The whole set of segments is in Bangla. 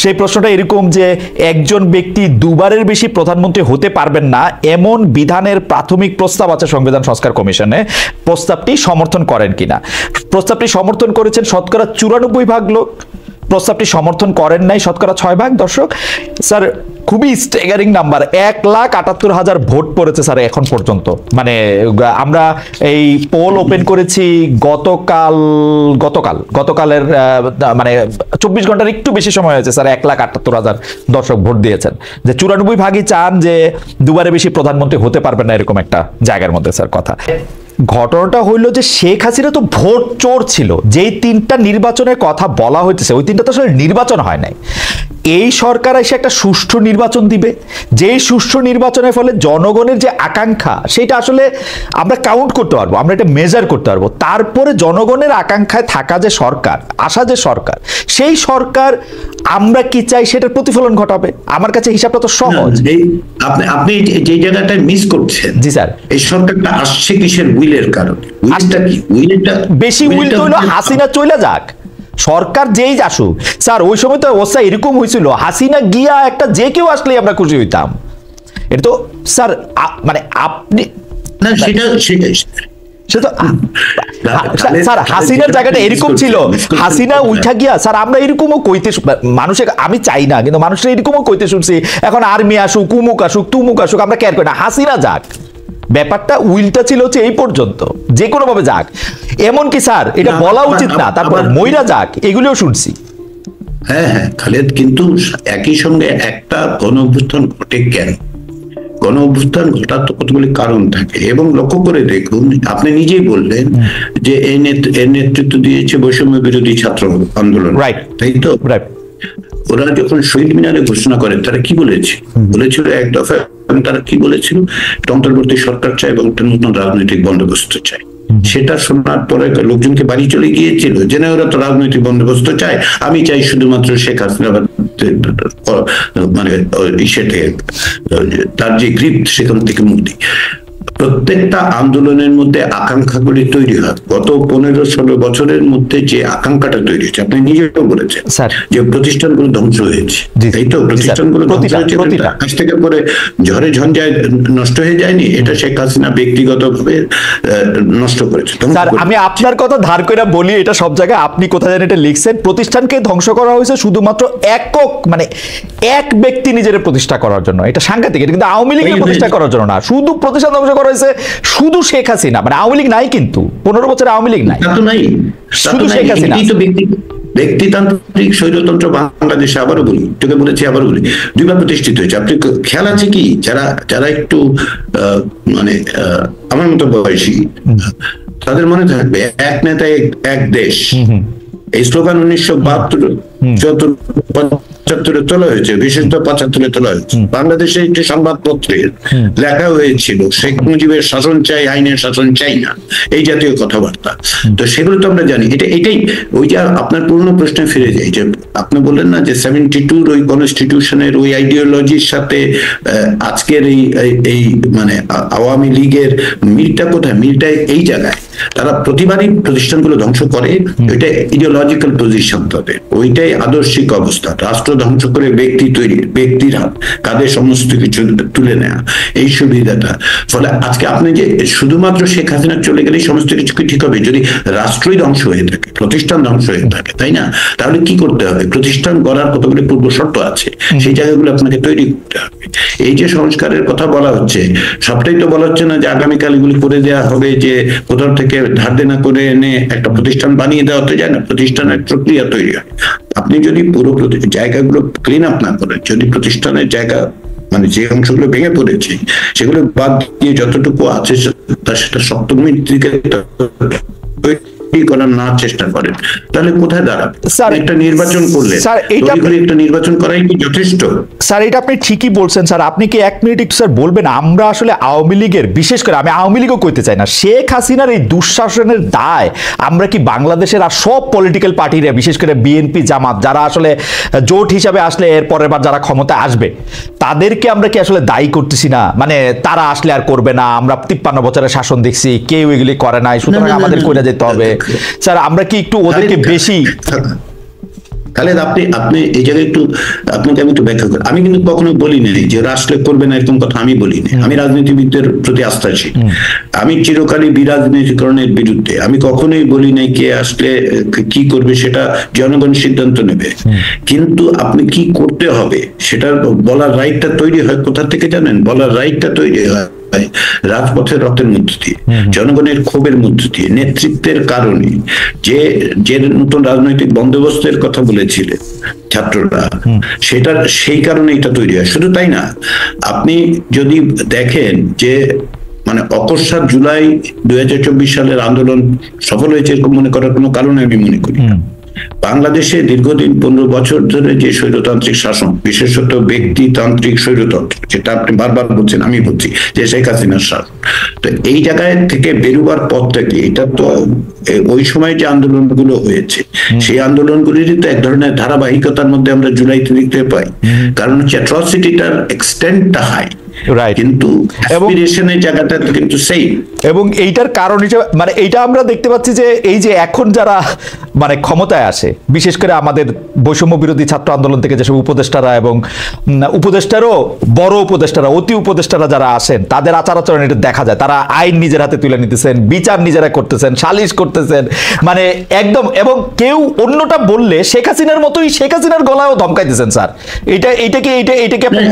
সেই প্রশ্নটা এরকম যে একজন ব্যক্তি দুবারের বেশি প্রধানমন্ত্রী হতে পারবেন না এমন বিধানের প্রাথমিক প্রস্তাব আছে সংবিধান সংস্কার কমিশনে, প্রস্তাবটি সমর্থন করেন কিনা। প্রস্তাবটি সমর্থন করেছেন শতকরা 94% লোক, প্রস্তাবটি সমর্থন করেন নাই শতকরা 6%। দর্শক স্যার খুবই স্ট্যাগারিং নাম্বার, 1,78,000 ভোট পড়েছে স্যার এখন পর্যন্ত। মানে আমরা এই পোল ওপেন করেছি গতকালের মানে 24 ঘন্টার একটু বেশি সময় হয়েছে স্যার, 1,78,000 দর্শক ভোট দিয়েছেন যে 94% চান যে দুবারে বেশি প্রধানমন্ত্রী হতে পারবেন না এরকম একটা জায়গার মধ্যে স্যার কথা। ঘটনাটা হইল যে শেখ হাসিনা তো ভোট চোর ছিল, যেই 3টা নির্বাচনের কথা বলা হইতেছে ওই 3টা তো আসলে নির্বাচন হয় নাই। এই সরকার এসে একটা সুষ্ঠু নির্বাচন দিবে, যেই সুষ্ঠু নির্বাচনের ফলে জনগণের যে আকাঙ্ক্ষা সেটা আসলে আমরা কাউন্ট করতে পারবো, আমরা এটা মেজার করতে পারবো। তারপরে জনগণের আকাঙ্ক্ষায় থাকা যে সরকার, আসা যে সরকার, সেই সরকার আমরা কি চাই সেটার প্রতিফলন ঘটাবে। আমার কাছে হিসাবটা তো সহজ। আপনি যে জায়গাটা মিস করছেন। জি স্যার, এই সরকারটা আসছে কিসের উইলের কারণে? উইলটা কি? উইলটা বেশি উইল তো হলো হাসিনা চলে যাক, সরকার যেই আসুক স্যার। ওই সময় তো অবস্থা এরকম হয়েছিল, হাসিনা গিয়া একটা যে কেউ আসলে আমরা খুশি হইতাম। এটা তো স্যার মানে আপনি না, সেটা স্যার হাসিনার জায়গাটা এরকম ছিল, হাসিনা উঠা গিয়া স্যার আমরা এরকমও কইতে মানুষের, আমি চাই না কিন্তু মানুষের এরকমও কইতে শুনছি এখন আর্মি আসুক, উমুক আসুক, তুমুক আসুক, আমরা কেয়ার করি না, হাসিনা যাক। ব্যাপারটা উইলটা ছিল হচ্ছে এই পর্যন্ত, যে কোনো ভাবে যাক। এমনকি স্যার এটা বলা উচিত না, তারপর মইরা যাক, এগুলোও শুনছি। হ্যাঁ হ্যাঁ খালেদ, কিন্তু একই সঙ্গে একটা গণ অভ্যুত্থান ঘটে কেন? গণ অভ্যুত্থান ঘটার তো কতগুলি কারণ থাকে, এবং লক্ষ্য করে দেখুন, আপনি নিজেই বললেন যে এর নেতৃত্ব দিয়েছে বৈষম্য বিরোধী ছাত্র আন্দোলন, তাই তো? ওরা যখন শহীদ মিনারে ঘোষণা করেন তারা কি বলেছিল এক দফায়, তারা কি বলেছিল? অন্তর্বর্তী সরকার চাই এবং একটা নতুন রাজনৈতিক বন্দোবস্ত চাই। সেটা শোনার পরে লোকজনকে বাড়ি চলে গিয়েছিল, জেনে ওরা তো রাজনৈতিক বন্দোবস্ত চায়, আমি চাই শুধুমাত্র শেখ হাসিনা মানে তার যে গ্রিপ সেখান থেকে মুক্তি। প্রত্যেকটা আন্দোলনের মধ্যে আকাঙ্ক্ষাগুলি তৈরি হয়। গত 15-16 বছরের মধ্যে যে আকাঙ্ক্ষাটা তৈরি হয়েছে, আপনি নিজেও বলেছেন যে প্রতিষ্ঠানগুলো ধ্বংস হয়েছে, এই তো প্রতিষ্ঠানগুলো ধ্বংস হয়েছে, আজ থেকে পরে ঝড়ে ঝঞ্ঝায় নষ্ট হয়ে যায়নি, এটা শেখ হাসিনা ব্যক্তিগতভাবে নষ্ট করেছে। আমি আপনার কথা ধার করে বলি, এটা সব জায়গায় আপনি কোথায় জানেন এটা লিখছেন, প্রতিষ্ঠানকে ধ্বংস করা হয়েছে শুধুমাত্র একক মানে এক ব্যক্তি নিজের প্রতিষ্ঠা করার জন্য। এটা সাংঘাতিক, এটা কিন্তু আওয়ামী লীগের প্রতিষ্ঠা করার জন্য না, শুধু প্রতিষ্ঠান ধ্বংস করা হয়েছে শুধু শেখ হাসিনা, মানে আওয়ামী লীগ নাই, কিন্তু 15 বছরে আওয়ামী লীগ নাই, শুধু শেখ হাসিনা। ব্যক্তিতান্ত্রিক স্বৈরতন্ত্র বাংলাদেশে, আবারও বলি, তোকে বলেছি আবারও বলি, 2বার প্রতিষ্ঠিত হয়েছে। আপনি খেয়াল আছে কি, যারা একটু মানে আমার মতো বয়সী তাদের মনে থাকবে এক নেতা এক দেশ, এই স্লোগান 1972-75 তোলা হয়েছে, বিশেষত 75 তোলা হয়েছে। বাংলাদেশে একটি সংবাদপত্রে লেখা হয়েছিল শেখ মুজিবের শাসন চাই, আইনের শাসন চাই না, এই জাতীয় কথাবার্তা। তো সেগুলো তো আমরা জানি। এটাই ওই যে আপনার পুরনো প্রশ্নে ফিরে যাই, যে আপনি বললেন না যে 72 ওই কনস্টিটিউশনের ওই আইডিওলজির সাথে আজকের এই মানে আওয়ামী লীগের মিলটা কোথায়? মিলটা এই জায়গায়, তারা প্রতিবারই প্রতিষ্ঠানগুলো ধ্বংস করে, ওইটা ইডিওলজিক্যাল পজিশন তাদের, ওইটাই আদর্শিক অবস্থা। রাষ্ট্র ধ্বংস করে ব্যক্তি তৈরি, ব্যক্তির হাত কাঁধে সমস্ত কিছু তুলে নেওয়া, এই সুবিধাটা। ফলে আজকে আপনি যে শুধুমাত্র শেখ হাসিনা চলে গেলেই সমস্ত কিছু ঠিক হবে, যদি রাষ্ট্রই ধ্বংস হয়ে থাকে, প্রতিষ্ঠান ধ্বংস হয়ে থাকে, তাই না? তাহলে কি করতে হবে? প্রতিষ্ঠান গড়ার কতগুলি পূর্ব শর্ত আছে, সেই জায়গাগুলো আপনাকে তৈরি করতে হবে। এই যে সংস্কারের কথা বলা হচ্ছে, সবটাই তো বলা হচ্ছে না যে আগামীকাল এগুলি করে দেওয়া হবে, যে কোথাও থেকে ধার দেনা করে এনে একটা প্রতিষ্ঠান বানিয়ে দেওয়া হতে যায় না, প্রতিষ্ঠানের প্রক্রিয়া তৈরি হয়। আপনি যদি পুরো জায়গাগুলো ক্লিন আপ না করেন, যদি প্রতিষ্ঠানের জায়গা মানে যে অংশগুলো ভেঙে পড়েছে সেগুলো বাদ দিয়ে যতটুকু আছে তার সেটা শক্ত ভিত্তিকে করার না চেষ্টা করেন, তাহলে কোথায় দাঁড়াবে? স্যার একটা নির্বাচন করলে একটা নির্বাচন করাই কি যথেষ্ট? স্যার এটা আপনি ঠিকই বলছেন স্যার। আপনি কি 1 মিনিট একটু স্যার বলবেন, আমরা আসলে আওয়ামী লীগের, বিশেষ করে আমি আওয়ামী লীগও কইতে চাই না, শেখ হাসিনার এই দুঃশাসনের দায় আমরা কি বাংলাদেশের আর সব পলিটিক্যাল পার্টিরা, বিশেষ করে বিএনপি জামাত, যারা আসলে জোট হিসাবে আসলে এর পরের বার যারা ক্ষমতায় আসবে, তাদেরকে আমরা কি আসলে দায়ী করতেছি না? মানে তারা আসলে আর করবে না, আমরা 53 বছরের শাসন দেখছি, কেউ এগুলি করে নাই, সুতরাং আমাদের কইরা যেতে হবে। স্যার আমরা কি একটু ওদেরকে বেশি খালেদ, আপনি আপনি এই জায়গায় একটু, আপনাকে আমি একটু ব্যাখ্যা করি। আমি কিন্তু কখনো বলি নাই যে রাষ্ট্র করবে না, এরকম কথা আমি বলি না। আমি রাজনীতিবিদদের প্রতি আস্থাশীল, আমি চিরকালই বিরাজনীতিকরণের বিরুদ্ধে। আমি কখনোই বলি নাই কে আসলে কি করবে সেটা জনগণ সিদ্ধান্ত নেবে, কিন্তু আপনি কি করতে হবে সেটা বলার রাইটটা তৈরি হয় কোথা থেকে জানেন? বলার রাইটটা তৈরি হয় রাজপথের রক্তের মধ্য দিয়ে, জনগণের ক্ষোভের মধ্য দিয়ে, নেতৃত্বের কারণে। যে যে নতুন রাজনৈতিক বন্দোবস্তের কথা বলেছিলেন ছাত্ররা, সেটার সেই কারণে এটা তৈরি হয়। শুধু তাই না, আপনি যদি দেখেন যে মানে অকস্মাৎ জুলাই 2024 সালের আন্দোলন সফল হয়েছে এরকম মনে করার কোনো কারণ আমি মনে করি না। বাংলাদেশে দীর্ঘদিন 15 বছর ধরে যে স্বৈরতান্ত্রিক শাসন, বিশেষত ব্যক্তিতান্ত্রিক স্বৈরতন্ত্র, যেটা আপনি বারবার বলছেন, আমি বলছি যে শেখ হাসিনার শাসন, তো এই জায়গায় থেকে বেরোবার পথ থেকে এটা তো ওই সময় যে আন্দোলনগুলো হয়েছে সেই আন্দোলনগুলিরই তো এক ধরনের ধারাবাহিকতার মধ্যে আমরা জুলাইতে দেখতে পাই। কারণ হচ্ছে অ্যাট্রসিটিটার এক্সটেন্টটা হাই, কিন্তু অ্যাসপিরেশনের জায়গাটা কিন্তু সেম। এবং এইটার কারণ হিসেবে মানে এইটা আমরা দেখতে পাচ্ছি যে এই যে এখন যারা মানে ক্ষমতায় আসে, বিশেষ করে আমাদের বৈষম্য বিরোধী ছাত্র আন্দোলন থেকে যেসব উপদেষ্টারা এবং উপদেষ্টারও বড় উপদেষ্টারা, অতি উপদেষ্টারা যারা আসেন, তাদের আচার আচরণ এটা দেখা যায়। তারা আইন নিজের হাতে তুলে নিতেছেন, বিচার নিজেরা করতেছেন, সালিশ করতেছেন, মানে একদম। এবং কেউ অন্যটা বললে শেখ হাসিনার মতোই শেখ হাসিনার গলায়ও ধমকাইতেছেন স্যার। এটা কি আপনি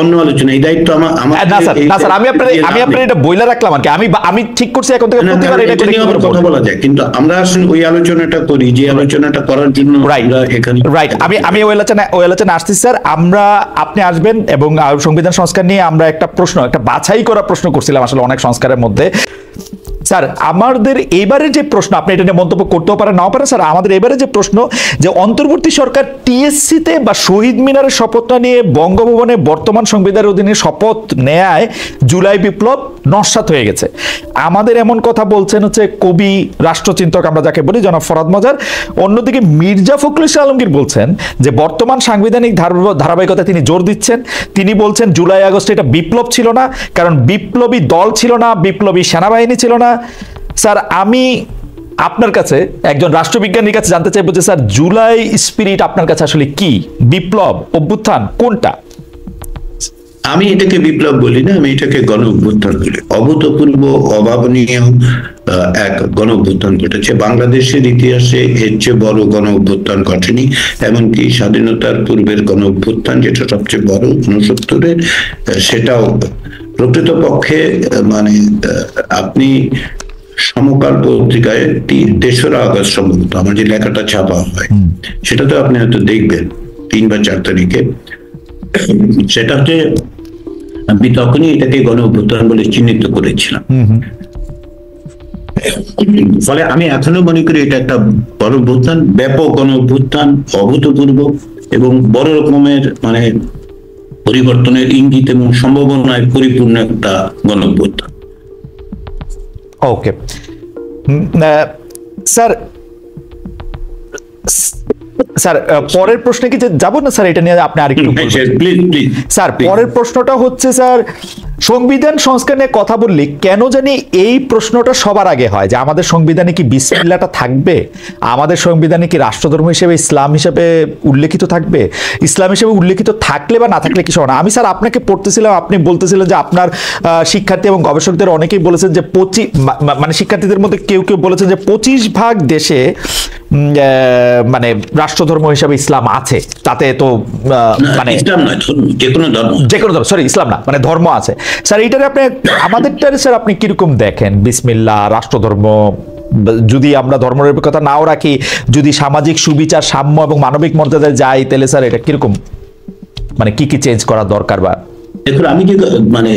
অন্য আলোচনা, এই দায়িত্ব আমার না স্যার, আমি আপনার এটা বইলা রাখলাম আর কি। আমি ঠিক করছি এখন থেকে প্রতিবার এটা কথা বলা যায়, কিন্তু আমরা আসলে ওই আলোচনাটা করি যে আলোচনাটা করার জন্য এখানে রাইট। আমি ওই আলোচনা আসতেছি স্যার। আপনি আসবেন এবং সংবিধান সংস্কার নিয়ে আমরা একটা বাছাই করা প্রশ্ন করছিলাম আসলে অনেক সংস্কারের মধ্যে। স্যার আমাদের এবারে যে প্রশ্ন, আপনি এটা নিয়ে মন্তব্য করতেও পারেন নাও পারেন স্যার, আমাদের এবারে যে প্রশ্ন যে অন্তর্বর্তী সরকার টিএসসিতে বা শহীদ মিনারের শপথটা নিয়ে বঙ্গভবনে বর্তমান সংবিধানের অধীনে শপথ নেয় জুলাই বিপ্লব নস্যাৎ হয়ে গেছে। আমাদের এমন কথা বলছেন হচ্ছে কবি, রাষ্ট্রচিন্তক আমরা যাকে বলি, জনাব ফরহাদ মজার। অন্যদিকে মির্জা ফখরুল ইসলাম আলমগীর বলছেন যে বর্তমান সাংবিধানিক ধারাবাহিকতা তিনি জোর দিচ্ছেন। তিনি বলছেন জুলাই আগস্টে এটা বিপ্লব ছিল না, কারণ বিপ্লবী দল ছিল না, বিপ্লবী সেনাবাহিনী ছিল না। স্যার আমি আপনার কাছে একজন রাষ্ট্রবিজ্ঞানীর কাছে জানতে চাইবো যে স্যার জুলাই স্পিরিট আপনার কাছে আসলে কি? বিপ্লব, অভ্যুত্থান, কোনটা? আমি এটাকে বিপ্লব বলি না, আমি এটাকে গণ অভ্যুত্থান বলি। অভূতপূর্ব, অভাবনীয় এক গণ অভ্যুত্থান ঘটেছে বাংলাদেশের ইতিহাসে। এর চেয়ে বড় গণ অভ্যুত্থান ঘটেনি, এমনকি স্বাধীনতার পূর্বের গণ অভ্যুত্থান যেটা সবচেয়ে বড় 69-এর, সেটাও প্রকৃতপক্ষে মানে আপনি সমকাল পত্রিকায় 3রা আগস্ট সম্ভবত আমার যে লেখাটা ছাপা হয়, সেটা তো আপনি হয়তো দেখবেন 3 বা 4 তারিখে। সেটা হচ্ছে আমি তখনই এটাকে গণ অভ্যুত্থান বলে চিহ্নিত করেছিলাম। ফলে আমি এখনো মনে করি এটা একটা গণ অভ্যুত্থান, ব্যাপক গণ অভ্যুত্থান, অভূতপূর্ব এবং বড় রকমের মানে পরিবর্তনের ইঙ্গিত এবং সম্ভাবনায় পরিপূর্ণ একটা গণ অভ্যুত্থান। ওকে স্যার, পরের প্রশ্নে কি যাব না স্যার? এটা নিয়ে আপনি আরেকটু স্যার। পরের প্রশ্নটা হচ্ছে স্যার, সংবিধান সংস্কার নিয়ে কথা বললে কেন জানি এই প্রশ্নটা সবার আগে হয় যে আমাদের সংবিধানে কি বিসমিল্লাহটা থাকবে? আমাদের সংবিধানে কি রাষ্ট্রধর্ম হিসেবে ইসলাম হিসেবে উল্লেখিত থাকবে? ইসলাম হিসেবে উল্লেখিত থাকলে বা না থাকলে কি সমান? আমি স্যার আপনাকে পড়তেছিলাম, আপনি বলতেছিলেন যে আপনার শিক্ষার্থী এবং গবেষকদের অনেকেই বলেছেন যে মানে শিক্ষার্থীদের মধ্যে কেউ কেউ বলেছেন যে 25% দেশে মানে রাষ্ট্রধর্ম হিসেবে ইসলাম আছে, তাতে তো মানে যে কোনো ধর্ম, সরি ইসলাম না, মানে ধর্ম আছে। স্যার এইটারে আপনি আমাদেরটারে স্যার আপনি কিরকম দেখেন? বিসমিল্লাহ, রাষ্ট্রধর্ম, যদি আমরা ধর্মনিরপেক্ষতা নাও রাখি, যদি সামাজিক সুবিচার, সাম্য এবং মানবিক মর্যাদায় যাই, তাহলে স্যার এটা কিরকম, মানে কি চেঞ্জ করা দরকার? বা দেখুন, আমি যে মানে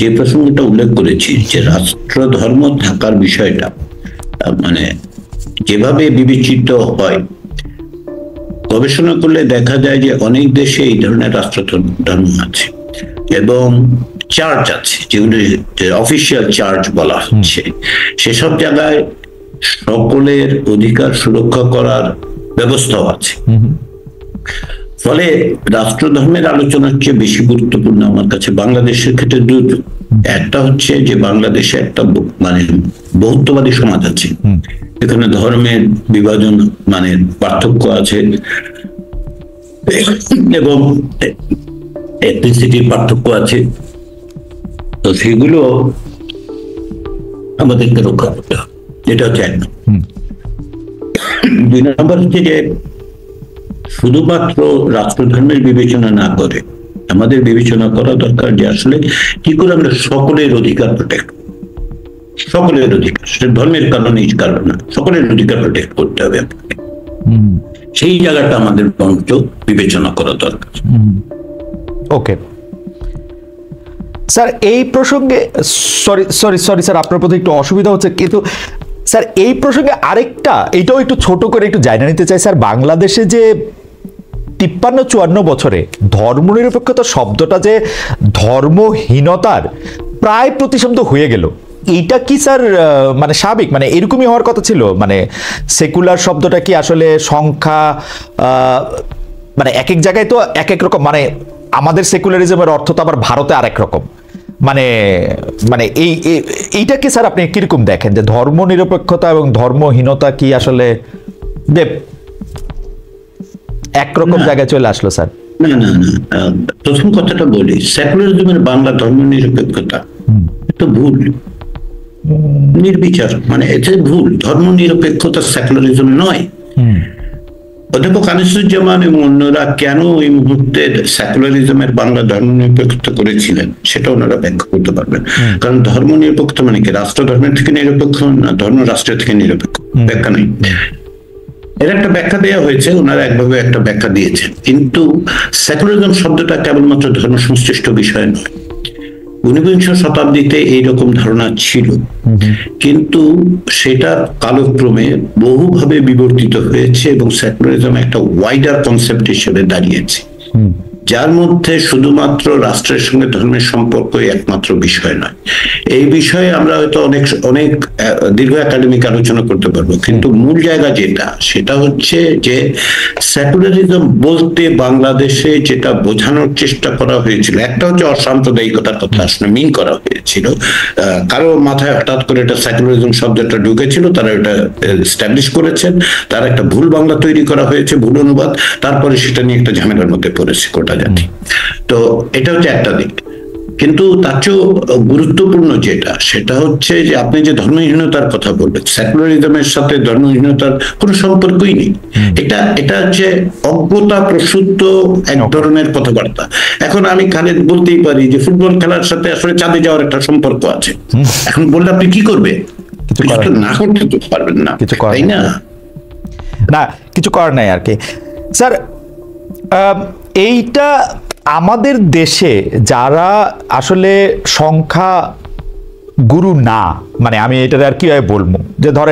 যে প্রসঙ্গটা উল্লেখ করেছি যে রাষ্ট্র ধর্ম থাকার বিষয়টা মানে যেভাবে বিবেচিত হয়, গবেষণা করলে দেখা যায় যে অনেক দেশে এই ধরনের রাষ্ট্র ধর্ম আছে এবং চার্চ আছে, যেগুলি অফিসিয়াল চার্চ বলা হচ্ছে। সেসব জায়গায় সকলের অধিকার সুরক্ষা করার ব্যবস্থাও আছে। ফলে রাষ্ট্রধর্মের আলোচনার চেয়ে বেশি গুরুত্বপূর্ণ আমার কাছে বাংলাদেশের ক্ষেত্রে দুটো। একটা হচ্ছে যে বাংলাদেশে একটা মানে বহুত্ববাদী সমাজ আছে, এখানে ধর্মের বিভাজন মানে পার্থক্য আছে এবং এথনিসিটির পার্থক্য আছে। তো সেগুলো আমাদেরকে রক্ষা করতে হবে, এটা হচ্ছে এক নম্বর। 2 নম্বর হচ্ছে যে শুধুমাত্র রাষ্ট্রধর্মের বিবেচনা না করে আমাদের বিবেচনা করা দরকার যে আসলে কি করে আমরা সকলের অধিকার প্রোটেক্ট, সকলের অধিকার, সেটা ধর্মের কারণে এই কারণ না, সকলের অধিকার প্রোটেক্ট করতে হবে আপনাকে। সেই জায়গাটা আমাদের বরঞ্চ বিবেচনা করা দরকার। ওকে স্যার, এই প্রসঙ্গে সরি সরি সরি স্যার, আপনার প্রতি একটু অসুবিধা হচ্ছে, কিন্তু স্যার এই প্রসঙ্গে আরেকটা, এইটাও একটু ছোট করে একটু জায়গা নিতে চাই স্যার। বাংলাদেশে যে 53-54 বছরে ধর্মনিরপেক্ষতা শব্দটা যে ধর্মহীনতার প্রায় প্রতিশব্দ হয়ে গেল, এইটা কি স্যার মানে স্বাভাবিক, মানে এরকমই হওয়ার কথা ছিল? মানে সেকুলার শব্দটা কি আসলে সংখ্যা, মানে এক এক জায়গায় তো এক এক রকম, মানে আমাদের সেকুলারিজমের অর্থ তো আবার ভারতে আরেক রকম, মানে মানে এইটাকে স্যার আপনি কিরকম দেখেন যে ধর্মনিরপেক্ষতা এবং ধর্মহীনতা কি আসলে যে একরকম জায়গায় চলে আসলো স্যার? না না না, প্রথম কথাটা বলি, সেকুলারিজমের বাংলা ধর্মনিরপেক্ষতা এটা ভুল, নির্বিচার, মানে এটা ভুল। ধর্মনিরপেক্ষতা সেকুলারিজম নয়। অধ্যাপক আনিসুজ্জামান এবং অন্যরা কেন এই মুহূর্তে সেকুলারিজমের বাংলা ধর্মনিরপেক্ষতা করেছিলেন সেটা ওনারা ব্যাখ্যা করতে পারবেন। কারণ ধর্মনিরপেক্ষতা মানে কি রাষ্ট্র ধর্মের থেকে নিরপেক্ষ না ধর্ম রাষ্ট্রের থেকে নিরপেক্ষ, ব্যাখ্যা নেই। এর একটা ব্যাখ্যা দেওয়া হয়েছে, ওনারা একভাবে একটা ব্যাখ্যা দিয়েছেন, কিন্তু সেকুলারিজম শব্দটা কেবলমাত্র ধর্ম সংশ্লিষ্ট বিষয় নয়। 19বিংশ শতাব্দীতে এইরকম ধারণা ছিল, কিন্তু সেটা কালক্রমে বহুভাবে বিবর্তিত হয়েছে এবং সেকুলারিজম একটা ওয়াইডার কনসেপ্ট হিসেবে দাঁড়িয়েছে, যার মধ্যে শুধুমাত্র রাষ্ট্রের সঙ্গে ধর্মের সম্পর্কই একমাত্র বিষয় নয়। এই বিষয়ে আমরা হয়তো অনেক অনেক দীর্ঘ একাডেমিক আলোচনা করতে পারবো, কিন্তু মূল জায়গা যেটা, সেটা হচ্ছে যে সেকুলারিজম বলতে বাংলাদেশে যেটা বোঝানোর চেষ্টা করা হয়েছিল, একটা হচ্ছে অসাম্প্রদায়িকতার কথা আসলে মিন করা হয়েছিল। কারো মাথায় হঠাৎ করে এটা সেকুলারিজম শব্দটা ঢুকেছিল, তারা এটা এস্টাবলিশ করেছেন, তার একটা ভুল বাংলা তৈরি করা হয়েছে, ভুল অনুবাদ, তারপরে সেটা নিয়ে একটা ঝামেলার মধ্যে পড়েছে গোটা জাতি। তো এটা হচ্ছে একটা দিক, কিন্তু তার চেয়েও গুরুত্বপূর্ণ যেটা, সেটা হচ্ছে যে আপনি যে ধর্মহীনতার কথা বললেন, সেকুলারিজমের সাথে ধর্মহীনতার কোনো সম্পর্কই নেই। এটা হচ্ছে অজ্ঞতা প্রসূত এক ধরনের কথাবার্তা। এখন আমি খালেদ বলতেই পারি যে ফুটবল খেলার সাথে আসলে চাঁদে যাওয়ার একটা সম্পর্ক আছে, এখন বললে আপনি কি করবে? না করতে তো পারবেন না, তাই না? না, কিছু করার নাই আর কি স্যার। এইটা আমাদের দেশে যারা আসলে সংখ্যা গুরু না, মানে আমি এটার আর কিভাবে বলবো, যে ধরে